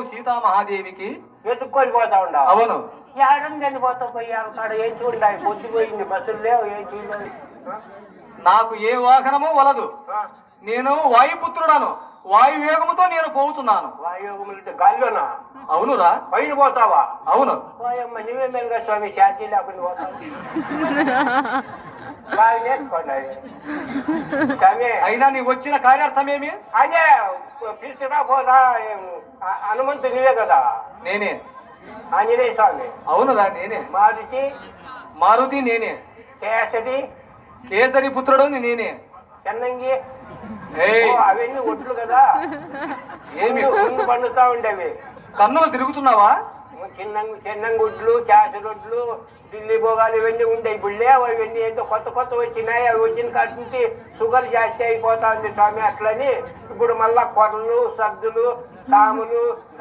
సీతామహాదేవికి ఎత్తుక్కొని పోతా ఉండవు. అవును. ఏడండి పోతా పోయి అక్కడ ఏం చూడాలి, పొద్దుపోయింది, బస్సులు లేవు, ఏం చూడాలి. నాకు ఏ వాహనము వలదు. నేను వాయుపుత్రుడను. వాయువేగముతో నేను పోతున్నాను. వాయుగుములు గాల్లోనా? అవునురా. పైన పోతావా? అవును. పోయమ్మ నువ్వే మెలుగా స్వామి, ఛార్జీ లేకుండా పోతావు. బాగా నేర్చుకోండి స్వామి. అయినా నీ వచ్చిన కార్యార్థమేమి? అదే పిలుచురా పోదా, హనుమంతు నువ్వే కదా? నేనే. ఆంజనేయ స్వామి? అవునురా నేనే. మారుతి నేనే. కేసరి పుత్రుడు నేనే. చెన్నంగి అవన్నీ ఒడ్లు కదా, ఏమి ముందు పండుతా ఉండేవి. కన్నులు తిరుగుతున్నావా? చెన్నంగుడ్లు, కేసరొడ్లు, ఢిల్లీ భోగాలు ఇవన్నీ ఉండేవి. ఇప్పుడు లేవు అవన్నీ, ఏంటో కొత్త కొత్త వచ్చినాయి. అవి వచ్చిన కాటి నుంచి షుగర్ జాస్తి అయిపోతా ఉంది స్వామి. అట్లని ఇప్పుడు మళ్ళా కొర్రలు, సద్దులు, సాములు,